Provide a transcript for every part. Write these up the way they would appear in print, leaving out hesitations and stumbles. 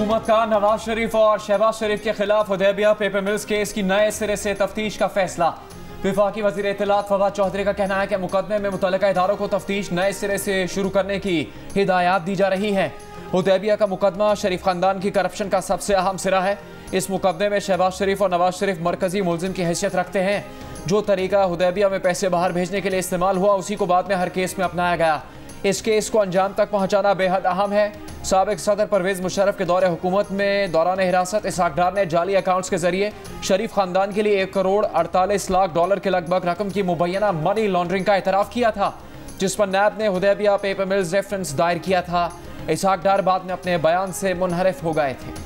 हुकूमत का नवाज शरीफ और शहबाज शरीफ के खिलाफ हुदैबिया पेपर मिल्स केस की नए सिरे से तफ्तीश का फैसला। वफाकी वज़ीर इत्तलात फवाद चौधरी का कहना है कि मुकदमे में मुतल्लिका इदारों को तफ्तीश नए सिरे से शुरू करने की हिदायत दी जा रही है। हुदैबिया का मुकदमा शरीफ खानदान की करप्शन का सबसे अहम सिरा है। इस मुकदमे में शहबाज शरीफ और नवाज शरीफ मरकजी मुलजिम की हैसियत रखते हैं। जो तरीका हुदैबिया में पैसे बाहर भेजने के लिए इस्तेमाल हुआ उसी को बाद में हर केस में अपनाया गया। इस केस को अंजाम तक पहुंचाना बेहद अहम है। साबिक सदर परवेज मुशर्रफ के दौरे हुकूमत में दौरान हिरासत इसहाक डार ने जाली अकाउंट्स के जरिए शरीफ खानदान के लिए 1 करोड़ 48 लाख डॉलर के लगभग रकम की मुबैना मनी लॉन्ड्रिंग का एतराफ़ किया था, जिस पर नैब ने हुदैबिया पेपर मिल्स रेफरेंस दायर किया था। इसहाक डार बाद में अपने बयान से मुनहरिफ हो गए थे।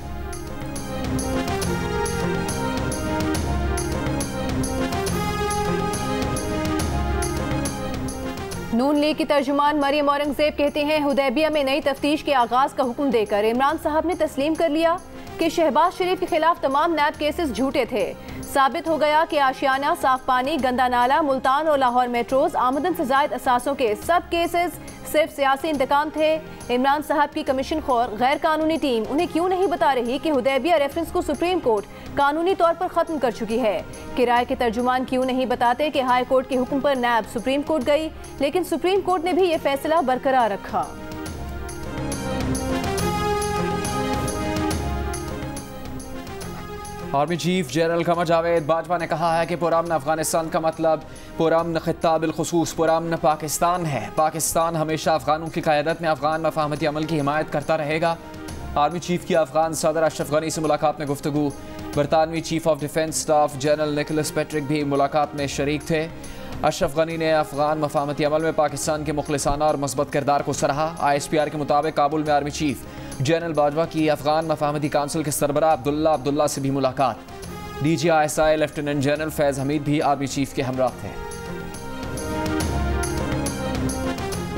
नून लीग की तर्जुमान मरियम औरंगजेब कहते हैं हुदैबिया में नई तफ्तीश के आगाज का हुक्म देकर इमरान साहब ने तस्लीम कर लिया कि शहबाज शरीफ के खिलाफ तमाम नैब केसेस झूठे थे। साबित हो गया कि आशियाना, साफ पानी, गंदा नाला, मुल्तान और लाहौर मेट्रोज, आमदन से जायद असासों के सब केसेस सिर्फ सियासी इंतकाम थे। इमरान साहब की कमीशन खोर गैर कानूनी टीम उन्हें क्यों नहीं बता रही कि हुदैबिया रेफरेंस को सुप्रीम कोर्ट कानूनी तौर पर खत्म कर चुकी है। किराए के तर्जुमान क्यों नहीं बताते कि हाई कोर्ट के हुक्म पर नैब सुप्रीम कोर्ट गई, लेकिन सुप्रीम कोर्ट ने भी ये फैसला बरकरार रखा। Army chief general Qamar Javed Bajwa ने कहा है कि पुरअमन अफगानिस्तान का मतलब पुरअमन खित्ता बिलखुसूस पुरअमन पाकिस्तान है। पाकिस्तान हमेशा अफगानों की क़यादत में अफगान मफाहमती अमल की हिमायत करता रहेगा। आर्मी चीफ की अफगान सदर अशरफ गनी से मुलाकात में गुफ्तगू। बरतानवी chief of defence staff general Nicholas Patrick भी मुलाकात में शरीक थे। अशरफ गनी ने अफगान मफाहमती अमल में पाकिस्तान के मुखलिसाना और मस्बत किरदार को सराहा। ISPR के मुताबिक काबुल में आर्मी चीफ जनरल बाजवा की अफगान मफाहमती काउंसिल के सरबराह अब्दुल्ला से भी मुलाकात। DGISI लेफ्टिनेंट जनरल फैज़ हमीद भी आर्मी चीफ के हमरा थे।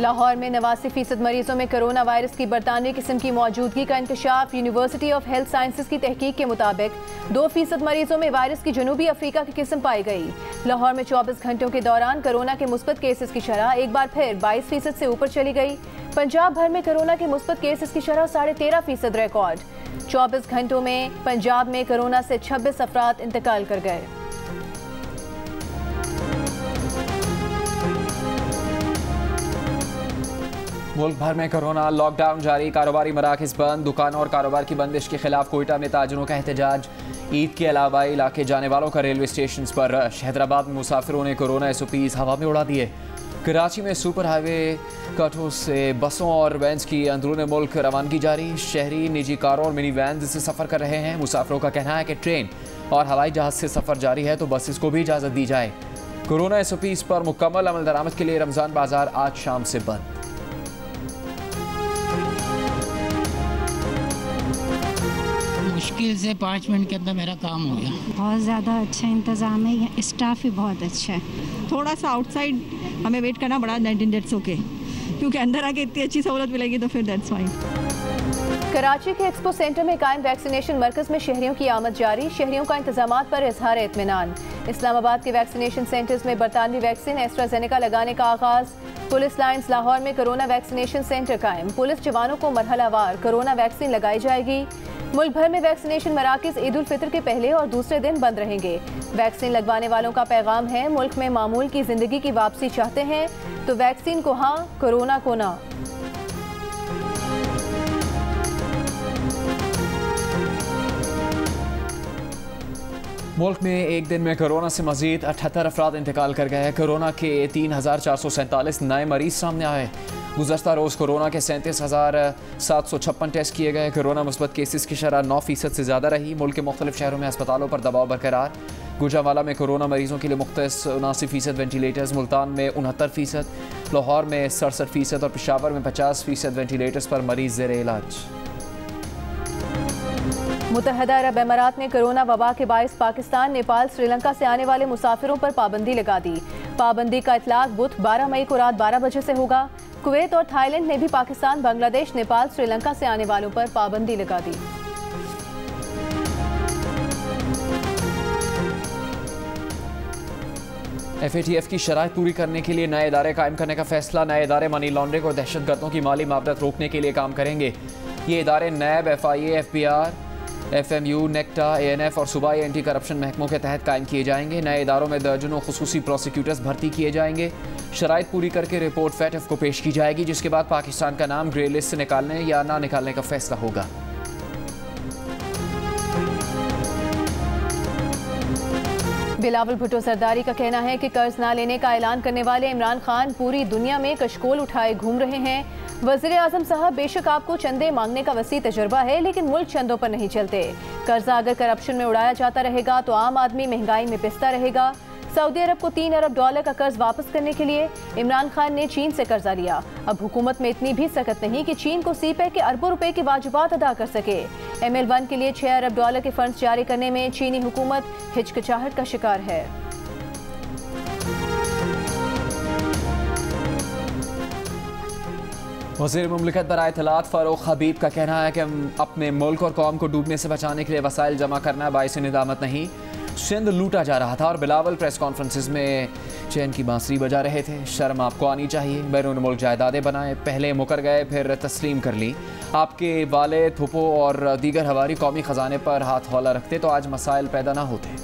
लाहौर में 89% मरीजों में कोरोना वायरस की बरतानवी किस्म की मौजूदगी का इंकशाफ। यूनिवर्सिटी ऑफ हेल्थ साइंसेज की तहकीक के मुताबिक 2% मरीजों में वायरस की जनूबी अफ्रीका की किस्म पाई गई। लाहौर में 24 घंटों के दौरान कोरोना के मुस्बत केसेस की शरह एक बार फिर 22% से ऊपर चली गई। पंजाब भर में कोरोना के मुस्बत केसेस की शरह 13.5% रिकॉर्ड। 24 घंटों में पंजाब में कोरोना से 26 अफराद इंतकाल कर गए। मुल्क भर में कोरोना लॉकडाउन जारी, कारोबारी मराकज़ बंद। दुकानों और कारोबार की बंदिश के खिलाफ कोयटा में ताजिरों का एहतजाज। ईद के अलावा इलाके जाने वालों का रेलवे स्टेशन पर रश। हैदराबाद में मुसाफिरों ने कोरोना SOPs हवा में उड़ा दिए। कराची में सुपर हाईवे कटों से बसों और वैन्स की अंदरून मुल्क रवानगी जारी। शहरी निजी कारों और मिनी वैन से सफ़र कर रहे हैं। मुसाफिरों का कहना है कि ट्रेन और हवाई जहाज़ से सफ़र जारी है तो बसेस को भी इजाज़त दी जाए। कोरोना SOPs पर मुकम्मल अमल दरामद के लिए रमज़ान बाजार आज शाम से बंद। मुश्किल से 5 मिनट के अंदर मेरा काम हो गया। बहुत ज़्यादा अच्छा इंतज़ाम है, स्टाफ भी बहुत अच्छा है। थोड़ा सा आउटसाइड हमें वेट करना पड़ा 19 डेट्स ओके, क्योंकि अंदर आके इतनी अच्छी सहूलत मिलेगी तो फिर दैट्स फाइन। कराची के एक्सपो सेंटर में कायम वैक्सीनेशन मरकज़ में शहरियों की आमद जारी। शहरियों का इंतजामात पर इजहार इत्मीनान। इस्लामाबाद के वैक्सीनेशन सेंटर्स में बरतानवी वैक्सीन एस्ट्राजेनेका लगाने का आगाज़। पुलिस लाइन्स लाहौर में कोरोना वैक्सीनेशन सेंटर कायम। पुलिस जवानों को मरहलावार कोरोना वैक्सीन लगाई जाएगी। मुल्क भर में वैक्सीनेशन मराकज़ ईद उल फितर के पहले और दूसरे दिन बंद रहेंगे। वैक्सीन लगवाने वालों का पैगाम है, मुल्क में मामूल की जिंदगी की वापसी चाहते हैं तो वैक्सीन को हाँ, कोरोना को ना। मुल्क में एक दिन में कोरोना से मजीद 78 अफराद इंतकाल कर गए। कोरोना के 3,447 नए मरीज सामने आए। गुज़श्ता रोज़ कोरोना के 37,756 टेस्ट किए गए। कोरोना मुस्बत केसेस की शरह 9% से ज़्यादा रही। मुल्क के मुख्तलिफ शहरों में अस्पतालों पर दबाव बरकरार। गुजरांवाला में कोरोना मरीजों के लिए मुख्तस 79% वेंटिलेटर्स, मुल्तान में 69%, लाहौर में 67% और पेशावर में 50% वेंटिलेटर्स पर मरीज ज़ेर इलाज। मुत्तहदा अरब अमारात ने कोरोना वबा के बाइस पाकिस्तान, नेपाल, श्रीलंका से आने वाले मुसाफिरों पर पाबंदी लगा दी। पाबंदी का इतलाक बुध 12 मई को रात 12 बजे से होगा। कुवैत और थाईलैंड ने भी पाकिस्तान, बांग्लादेश, नेपाल, श्रीलंका से आने वालों पर पाबंदी लगा दी। FATF की शराइत पूरी करने के लिए नए इदारे कायम करने का फैसला। नए इदारे मनी लॉन्ड्रिंग और दहशतगर्दों की माली मावरत रोकने के लिए काम करेंगे। ये इदारे नैब, FIA, FBR, FMU, NACTA, ANF और सूबाई एंटी करप्शन महकमों के तहत कायम किए जाएंगे। नए इदारों में दर्जनों खुसूसी प्रोसिक्यूटर्स भर्ती किए जाएंगे। शराइत पूरी करके रिपोर्ट FATF को पेश की जाएगी, जिसके बाद पाकिस्तान का नाम ग्रे लिस्ट से निकालने या ना निकालने का फैसला होगा। बिलावल भुट्टो सरदारी का कहना है कि कर्ज ना लेने का ऐलान करने वाले इमरान खान पूरी दुनिया में कशकोल उठाए घूम रहे हैं। वज़ीर आज़म साहब, बेशक आपको चंदे मांगने का वसी तजुर्बा है, लेकिन मुल्क चंदों पर नहीं चलते। कर्जा अगर करप्शन में उड़ाया जाता रहेगा तो आम आदमी महंगाई में पिसता रहेगा। सऊदी अरब को $3 अरब का कर्ज वापस करने के लिए इमरान खान ने चीन से कर्जा लिया। अब हुकूमत में इतनी भी सख्त नहीं कि चीन को सीपैक के अरबों रुपए के वाजिबात अदा कर सके। ML1 के लिए $6 अरब के फंड्स जारी करने में चीनी हुकूमत हिचकिचाहट का शिकार है। वज़ीर मुमलिकत बराए इत्तलात फ़ारूक हबीब का कहना है कि हम अपने मुल्क और कौम को डूबने से बचाने के लिए वसाइल जमा करना बाइस निदामत नहीं। सिंध लूटा जा रहा था और बिलावल प्रेस कॉन्फ्रेंसिस में चैन की बांसुरी बजा रहे थे। शर्म आपको आनी चाहिए। बैरून मुल्क जायदादें बनाए, पहले मुकर गए फिर तस्लीम कर ली। आपके वाले, फुफो और दीगर हवारी कौमी ख़जाने पर हाथ हौला रखते तो आज मसाइल पैदा ना होते।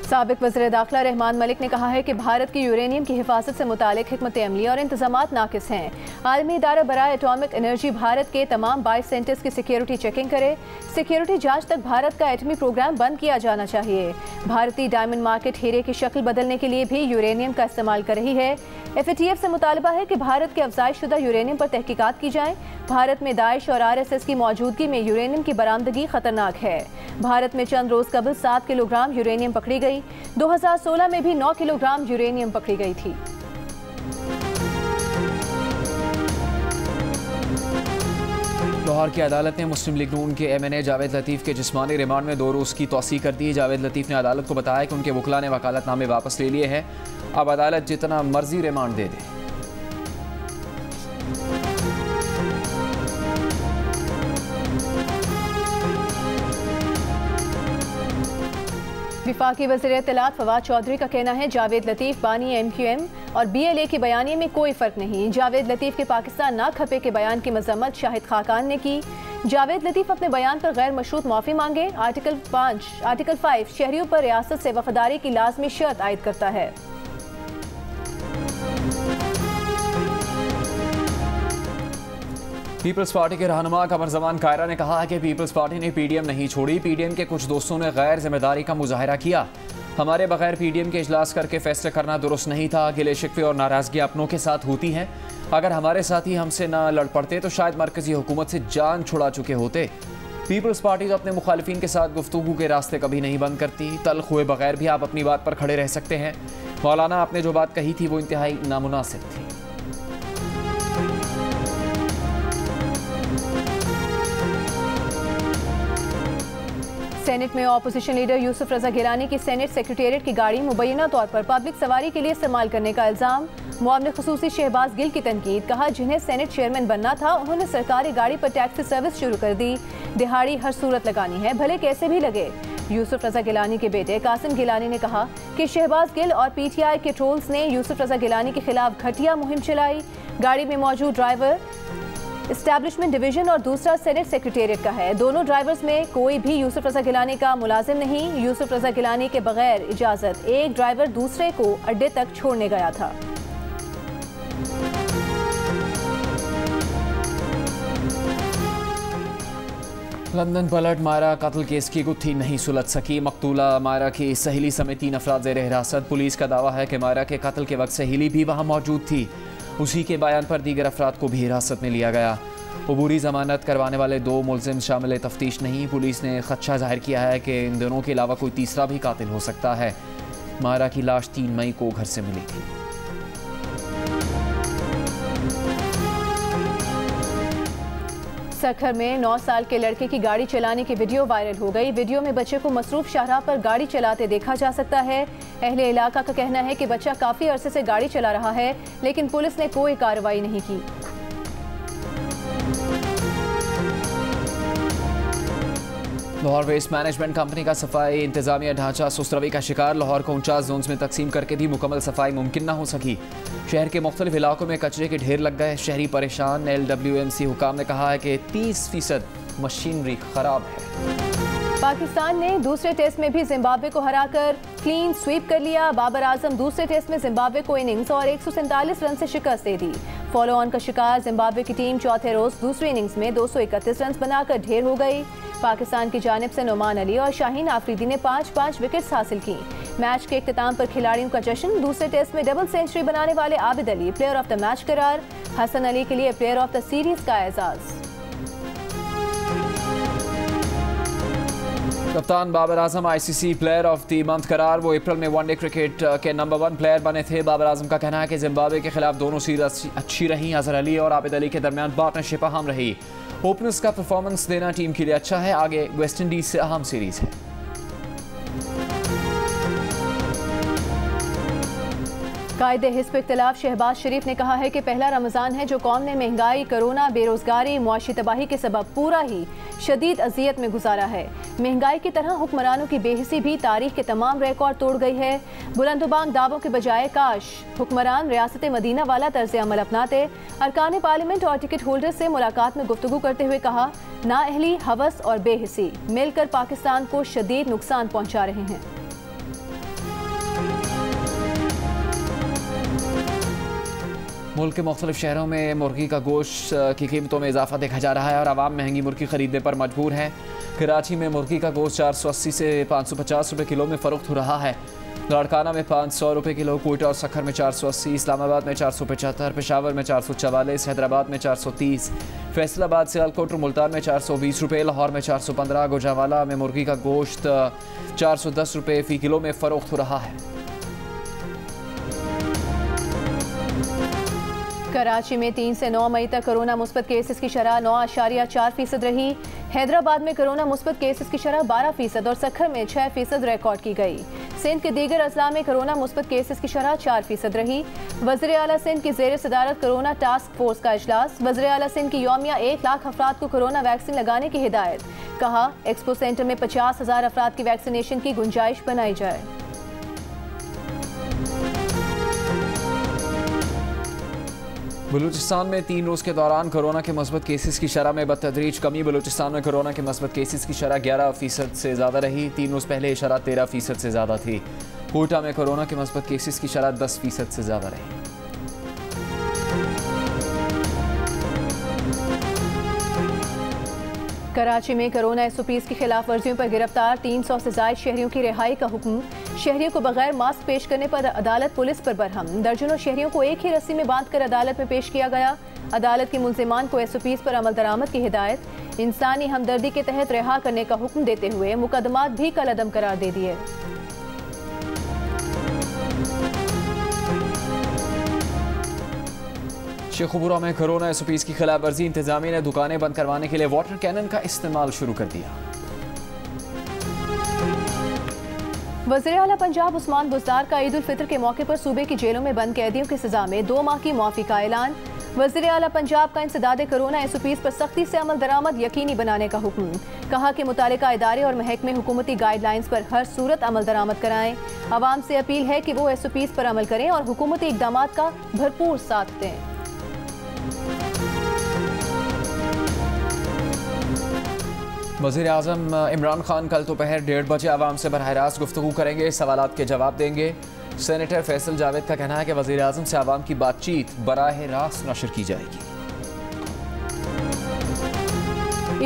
साबिक वज़ीर दाखिला रहमान मलिक ने कहा है कि भारत की यूरेनियम की हिफाजत से मुतालिक हिकमत अमली और इंतजामात नाकिस हैं। आलमी इदारा बराए एटॉमिक एनर्जी भारत के तमाम 22 सेंटर्स की सिक्योरिटी चेकिंग करे। सिक्योरिटी जांच तक भारत का एटमी प्रोग्राम बंद किया जाना चाहिए। भारतीय डायमंड मार्केट हीरे की शक्ल बदलने के लिए भी यूरेनियम का इस्तेमाल कर रही है। FATF से मुतालबा है कि भारत के अफजाइश शुदा यूरेनियम पर तहकीकात की जाए। भारत में दाइश और RSS की मौजूदगी में यूरेनियम की बरामदगी खतरनाक है। भारत में चंद रोज कबल 7 किलोग्राम यूरेनियम पकड़ी गई। 2016 में भी 9 किलोग्राम यूरेनियम पकड़ी गई थी। लाहौर की अदालत ने मुस्लिम लीग नून के MNA जावेद लतीफ़ के जिस्मानी रिमांड में 2 रोज़ की तौसीह कर दी। जावेद लतीफ़ ने अदालत को बताया कि उनके वकला ने वकालतनामे वापस ले लिए हैं। अब अदालत जितना मर्जी रिमांड दे दे। विफाकी वज़ीर इत्तलात फवाद चौधरी का कहना है जावेद लतीफ़ बानी MQM और BLA के बयानिए में कोई फ़र्क नहीं। जावेद लतीफ़ के पाकिस्तान ना खपे के बयान की मजम्मत शाहिद खाकान ने की। जावेद लतीफ़ अपने बयान पर गैर मशरूत माफ़ी मांगे। आर्टिकल 5 शहरियों पर रियासत से वफादारी की लाजमी शर्त आयद करता है। पीपल्स पार्टी के रहनुमा कमर जमान कायरा ने कहा है कि पीपल्स पार्टी ने PDM नहीं छोड़ी। PDM के कुछ दोस्तों ने गैर जिम्मेदारी का मुजाहरा किया। हमारे बगैर PDM के इजलास करके फैसले करना दुरुस्त नहीं था। गिले शिकवे और नाराजगी अपनों के साथ होती हैं। अगर हमारे साथी हमसे ना लड़ पड़ते तो शायद मरकजी हुकूमत से जान छुड़ा चुके होते। पीपल्स पार्टी तो अपने मुखालिफिन के साथ गुफ्तगू के रास्ते कभी नहीं बंद करती। तल्ख हुए बगैर भी आप अपनी बात पर खड़े रह सकते हैं। मौलाना, आपने जो बात कही थी वो इंतहाई नामुनासिब थी। सेनेट में ऑपोजिशन लीडर यूसुफ रजा गिलानी की सेनेट सेक्रेटेरिएट की गाड़ी मुबैना तौर पर पब्लिक सवारी के लिए इस्तेमाल करने का इल्जाम। मुआविन खुसूसी शहबाज गिल की तनकीद। कहा, जिन्हें सेनेट चेयरमैन बनना था उन्होंने सरकारी गाड़ी पर टैक्सी सर्विस शुरू कर दी। दिहाड़ी हर सूरत लगानी है, भले कैसे भी लगे। यूसुफ रजा गिलानी के बेटे कासिम गिलानी ने कहा कि शहबाज गिल और PTI के ट्रोल्स ने यूसुफ रजा गिलानी के खिलाफ घटिया मुहिम चलाई। गाड़ी में मौजूद ड्राइवर एस्टैब्लिशमेंट डिवीजन और दूसरा सेनेट सेक्रेटेरिएट का है। दोनों ड्राइवर्स में कोई भी यूसुफ रजा गिलानी का मुलाजिम नहीं। यूसुफ रजा गिलानी के बगैर इजाजत एक ड्राइवर दूसरे को अड्डे तक छोड़ने गया था। लंदन पलट मायरा कत्ल केस की गुत्थी नहीं सुलझ सकी। मकतूला मायरा की सहेली समेत 3 अफराद ज़ेर हिरासत। पुलिस का दावा है कि मायरा के कत्ल के वक्त सहेली भी वहां मौजूद थी। उसी के बयान पर दीगर अफराद को भी हिरासत में लिया गया। अबूरी जमानत करवाने वाले 2 मुलजिम शामिल तफ्तीश नहीं। पुलिस ने खदशा जाहिर किया है कि इन दोनों के अलावा कोई तीसरा भी कातिल हो सकता है। मायरा की लाश 3 मई को घर से मिली थी। सरखर में 9 साल के लड़के की गाड़ी चलाने की वीडियो वायरल हो गई। वीडियो में बच्चे को मसरूफ शाहराह पर गाड़ी चलाते देखा जा सकता है। अहले इलाका का कहना है कि बच्चा काफी अरसे से गाड़ी चला रहा है, लेकिन पुलिस ने कोई कार्रवाई नहीं की। लाहौर वेस्ट मैनेजमेंट कंपनी का सफाई इंतजामिया ढांचा सुस्तरवी का शिकार। लाहौर को 49 जोन्स में तकसीम करके भी मुकम्मल सफाई मुमकिन न हो सकी। शहर के मुख्तलिफ इलाकों में कचरे के ढेर लग गए, शहरी परेशान। LWMC हुकाम ने कहा है कि 30% मशीनरी खराब है। पाकिस्तान ने दूसरे टेस्ट में भी जिम्बाब्वे को हराकर क्लीन स्वीप कर लिया। बाबर आजम दूसरे टेस्ट में जिम्बाब्वे को इनिंग्स और 147 रन से शिकस्त दे दी। फॉलो ऑन का शिकार जिम्बाब्वे की टीम चौथे रोज दूसरी इनिंग्स में 231 रन बनाकर ढेर हो गई। पाकिस्तान की जानिब से नुमान अली और शाहीन आफरीदी ने 5-5 विकेट्स हासिल की। मैच के इख्तिताम पर खिलाड़ियों का जश्न। दूसरे टेस्ट में डबल सेंचुरी बनाने वाले Abid Ali player of the match करार। हसन अली के लिए प्लेयर ऑफ द सीरीज का एजाज। कप्तान Babar Azam ICC player of the month करार। वो अप्रैल में वनडे क्रिकेट के नंबर 1 प्लेयर बने थे। बाबर आजम का कहना है कि जिम्बाब्वे के खिलाफ दोनों सीरीज अच्छी रही। अजहर अली और आबिद अली के दरमियान पार्टनरशिप अहम रही। ओपनर्स का परफॉर्मेंस देना टीम के लिए अच्छा है। आगे वेस्ट इंडीज से अहम सीरीज है। कायदे हिज़्ब इख्तिलाफ शहबाज शरीफ ने कहा है कि पहला रमज़ान है जो कौम ने महंगाई, कोरोना, बेरोजगारी, मुआशी तबाही के सबब पूरा ही शदीद अजियत में गुजारा है। महंगाई की तरह हुक्मरानों की बेहिसी भी तारीख के तमाम रिकॉर्ड तोड़ गई है। बुलंदबांग दावों के बजाय काश हुक्मरान रियासत मदीना वाला तर्ज अमल अपनाते। अरकान पार्लियामेंट और टिकट होल्डर से मुलाकात में गुफ्तगू करते हुए कहा, नाअहली, हवस और बेहिसी मिलकर पाकिस्तान को शदीद नुकसान पहुँचा रहे हैं। मुल्क के मुख्तलिफ शहरों में मुर्गी का गोश्त की कीमतों में इजाफा देखा जा रहा है और आवाम महंगी मुर्गी खरीदने पर मजबूर है। कराची में मुर्गी का गोश्त 480 से 550 रुपये किलो में फ़रोख्त हो रहा है। लाड़काना में 500 रुपये किलो, कोयटा और सखर में 480, इस्लामाबाद में 475, पेशावर में 444, हैदराबाद में 430, फैसलाबाद, सियालकोट और मुल्तान में 420 रुपये, लाहौर में 415, गुजरांवाला में मुर्गी का गोश्त 410 रुपये फ़ी किलो में फ़रोख्त हो रहा है। कराची में 3 से 9 मई तक कोरोना मुस्बत केसेस की शरह 9.4% रही। हैदराबाद में कोरोना मुस्बत केसेस की शरह 12% और सखर में 6% रिकॉर्ड की गई। सिंध के दीगर अजला में कोरोना मुस्बत केसेस की शरह 4% रही। वज़ीर आला सिंध की ज़ेर सदारत कोरोना टास्क फोर्स का इजलास। वज़ीर आला सिंध की यौमिया 1 लाख अफराद को कोरोना वैक्सीन लगाने की हिदायत। कहा, एक्सपो सेंटर में 50,000 अफराद की वैक्सीनेशन की गुंजाइश बनाई जाए। बलूचिस्तान में 3 रोज़ के दौरान कोरोना के मुस्बत केसेस की शरह में बतदरीज कमी। बलूचिस्तान में कोरोना के मुस्बत केसेस की शरह 11% से ज़्यादा रही। 3 रोज़ पहले शरह 13% से ज़्यादा थी। कोयटा में कोरोना के मुस्बत केसेस की शरह 10% से ज़्यादा रही। कराची में कोरोना SOPs की खिलाफ वर्जियों पर गिरफ्तार 300 से ज़ायद शहरियों की रिहाई का हुक्म। शहरियों को बगैर मास्क पेश करने पर अदालत पुलिस पर बरहम। दर्जनों शहरियों को एक ही रस्सी में बांधकर अदालत में पेश किया गया। अदालत के मुल्जिमान को SOPs पर अमल दरामद की हिदायत। इंसानी हमदर्दी के तहत रिहा करने का हुक्म देते हुए मुकदमात भी कलअदम करार दे दिए। शेखुपुरा में कोरोना SOPs की खिलाफ वर्जी। इंतजामिया ने दुकानें बंद करवाने के लिए वाटर कैनन का इस्तेमाल शुरू कर दिया। वज़ीर आला पंजाब उस्मान बुज़दार का ईद उल फितर के मौके पर सूबे की जेलों में बंद कैदियों की सजा में 2 माह की मुआफ़ी का ऐलान। वज़ीर आला पंजाब का इंसदादे कोरोना SOPs पर सख्ती से अमल दरामद यकीनी बनाने का हुक्म। कहा कि मुतालिका इदारे और महकमे हुकूमती गाइडलाइंस पर हर सूरत अमल दरामद कराएं। आवाम से अपील है कि वो SOPs पर अमल करें और हुकूमती इक़दामात का भरपूर साथ दें। वज़ीर आज़म इमरान खान कल दोपहर 1:30 बजे आवाम से बराह रास्त गुफ्तगू करेंगे, सवालात के जवाब देंगे। सेनेटर फैसल जावेद का कहना है कि वज़ीर आज़म से आवाम की बातचीत बराह रास्त नशर की जाएगी।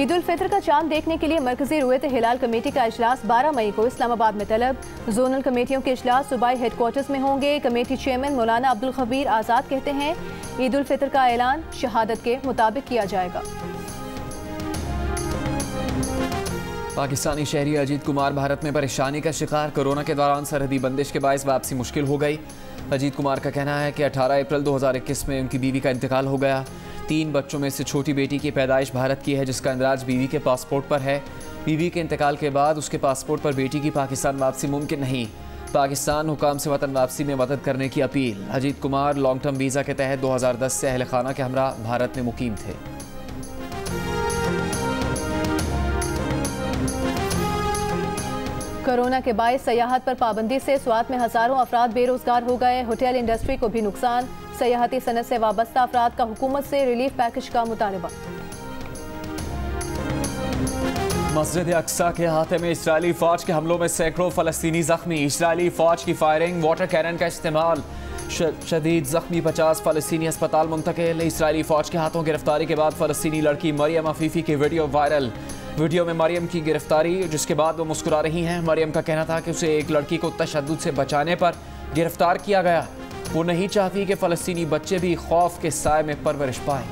ईद उल फितर का चांद देखने के लिए मरकजी रुयत हिलाल कमेटी का इजलास 12 मई को इस्लामाबाद में तलब। जोनल कमेटियों के इजलास सूबाई हेडक्वार्टर्स में होंगे। कमेटी चेयरमैन मौलाना अब्दुल खबीर आज़ाद कहते हैं, ईद उल फितर का ऐलान शहादत के मुताबिक किया जाएगा। पाकिस्तानी शहरी अजीत कुमार भारत में परेशानी का शिकार। कोरोना के दौरान सरहदी बंदिश के बायस वापसी मुश्किल हो गई। अजीत कुमार का कहना है कि 18 अप्रैल 2021 में उनकी बीवी का इंतकाल हो गया। 3 बच्चों में से छोटी बेटी की पैदाइश भारत की है, जिसका इंदराज बीवी के पासपोर्ट पर है। बीवी के इंतकाल के बाद उसके पासपोर्ट पर बेटी की पाकिस्तान वापसी मुमकिन नहीं। पाकिस्तान हुकाम से वतन वापसी में मदद करने की appeal. Ajit Kumar long term visa के तहत 2010 से अहल खाना के हमरा भारत में मुकीम थे। कोरोना के बायस सयाहत पर पाबंदी से स्वात में हजारों अफराद बेरोजगार हो गए। होटल इंडस्ट्री को भी नुकसान। सयाहती सनत से वाबस्ता अफराद का हुकूमत से रिलीफ पैकेज का मुतालबा। मस्जिद अक्सा के अहाते में इजरायली फौज के हमलों में सैकड़ों फलस्तीनी जख्मी। इजरायली फौज की फायरिंग, वाटर कैनन का इस्तेमाल, शदीद जख्मी 50 फलस्तीनी अस्पताल मुंतकिल। इजरायली फौज के हाथों गिरफ्तारी के बाद फलस्तीनी लड़की मरियम अफीफी की वीडियो वायरल। वीडियो में मरियम की गिरफ्तारी, जिसके बाद वो मुस्कुरा रही हैं। मरियम का कहना था कि उसे एक लड़की को तशद्दुद से बचाने पर गिरफ्तार किया गया। वो नहीं चाहती कि फलस्तीनी बच्चे भी खौफ के साए में परवरिश पाएं।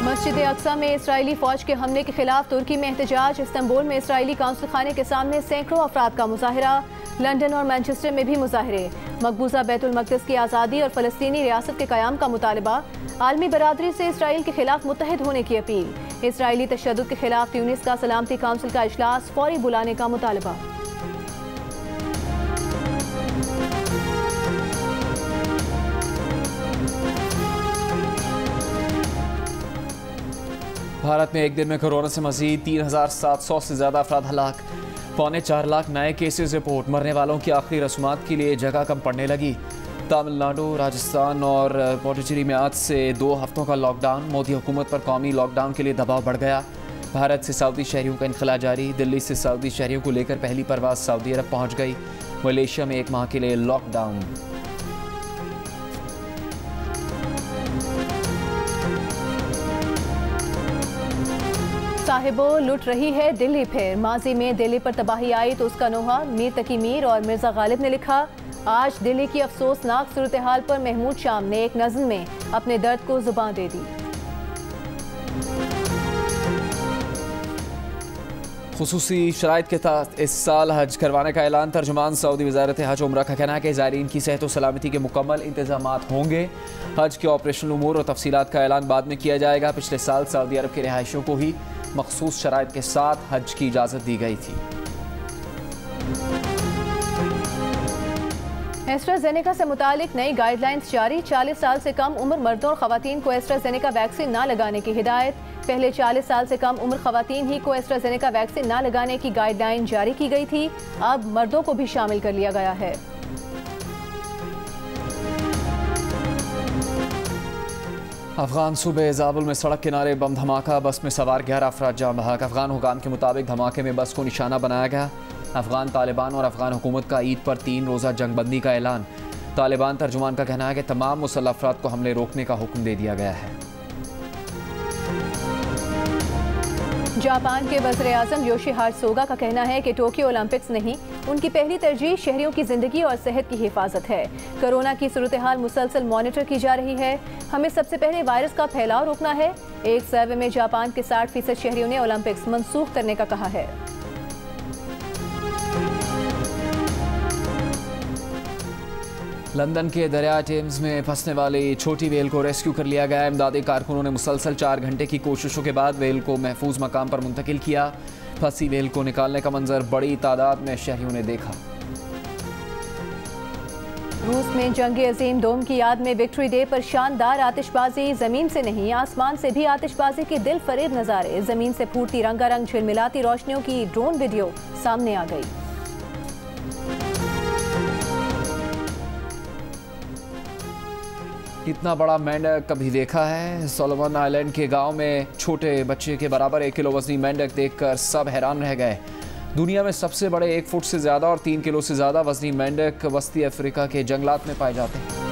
मस्जिद अक्सा में इस्राएली फौज के हमले के खिलाफ तुर्की में एहतजाज। इस्तांबुल में इस्राएली काउंसिल खाने के सामने सैकड़ों अफराद का मुजाहिरा। लंदन और मैनचेस्टर में भी मुजाहिरे। मकबूजा बैतुल मक़दिस की आज़ादी और फ़लस्तीनी रियासत के क़याम का मुतालबा। आलमी बरादरी से इसराइल के खिलाफ मुत्तहिद होने की अपील। इसराइली तशद्दुद के खिलाफ ट्यूनिस का सलामती काउंसिल का इजलास फौरी बुलाने का मुतालबा। भारत में एक दिन में कोरोना से मजीद 3700 से ज़्यादा अफराद हलाक। 4.25 लाख नए केसेस रिपोर्ट। मरने वालों की आखिरी रस्मात के लिए जगह कम पड़ने लगी। तमिलनाडु, राजस्थान और पुडुचेरी में आज से 2 हफ्तों का लॉकडाउन। मोदी हुकूमत पर कौमी लॉकडाउन के लिए दबाव बढ़ गया। भारत से सऊदी शहरियों का इनखला जारी। दिल्ली से सऊदी शहरियों को लेकर पहली परवाज़ सऊदी अरब पहुँच गई। मलेशिया में 1 माह के लिए लॉकडाउन। साहिबो लुट रही है दिल्ली फिर। माजी में दिल्ली पर तबाही आई तो उसका नोहा मीर तकी मीर और मिर्जा गालिब ने लिखा। आज दिल्ली की अफसोसनाक सूरत हाल पर महमूद शाम ने एक नज़्म में अपने दर्द को जुबान दे दी। खुसूसी शराइत के तहत इस साल हज करवाने का ऐलान। तर्जुमान सऊदी वज़ारत हज उम्रा का कहना है कि ज़ायरीन की सेहत और सलामती के मुकम्मल इंतजामात होंगे। हज के ऑपरेशनल उमूर और तफसीलात का ऐलान बाद में किया जाएगा। पिछले साल सऊदी अरब के रिहायशियों को ही मखसूस शराइत के साथ हज की इजाज़त दी गई थी। एस्ट्राजेनेका से मुतालिक नई गाइडलाइंस जारी। 40 साल से कम उम्र मर्दों और खवातीन को एस्ट्राजेनेका वैक्सीन न लगाने की हिदायत। पहले 40 साल से कम उम्र खवातीन ही को एस्ट्राजेनेका वैक्सीन न लगाने की गाइडलाइन जारी की गई थी। अब मर्दों को भी शामिल कर लिया गया है। अफगान सूबे ज़ाबुल में सड़क किनारे बम धमाका। बस में सवार 11 अफराद जान बहक। अफगान हुकाम के मुताबिक धमाके में बस को निशाना बनाया गया। अफगान तालिबान और अफगान हुकूमत का ईद पर 3 रोज़ा जंगबंदी का ऐलान। तालिबान तर्जुमान का कहना है कि तमाम मुसल्लह अफराद को हमले रोकने का हुक्म दे दिया गया है। जापान के वज़ीर-ए-आज़म योशिहार सोगा का कहना है कि टोक्यो ओलंपिक्स नहीं, उनकी पहली तरजीह शहरियों की जिंदगी और सेहत की हिफाजत है। कोरोना की सूरत हाल मुसलसल मॉनिटर की जा रही है। हमें सबसे पहले वायरस का फैलाव रोकना है। एक सर्वे में जापान के 60% शहरियों ने ओलंपिक्स मनसूख करने का कहा है। लंदन के दरिया टेम्स में फंसने वाली छोटी वेल को रेस्क्यू कर लिया गया। इमदादी कारकुनों ने मुसलसल 4 घंटे की कोशिशों के बाद वेल को महफूज मकाम पर मुंतकिल किया। फंसी वेल को निकालने का मंजर बड़ी तादाद में शहरियों ने देखा। रूस में जंग अजीम दोम की याद में विक्ट्री डे पर शानदार आतिशबाजी। जमीन से नहीं आसमान से भी आतिशबाजी के दिल फरेब नज़ारे। जमीन से फूटती रंगारंग झिलमिलाती रोशनियों की ड्रोन वीडियो सामने आ गई। इतना बड़ा मेंढक कभी देखा है? सोलोमन आइलैंड के गांव में छोटे बच्चे के बराबर 1 किलो वजनी मेंढक देखकर सब हैरान रह गए। दुनिया में सबसे बड़े 1 फुट से ज़्यादा और 3 किलो से ज़्यादा वजनी मेंढक वस्ती अफ्रीका के जंगलात में पाए जाते हैं।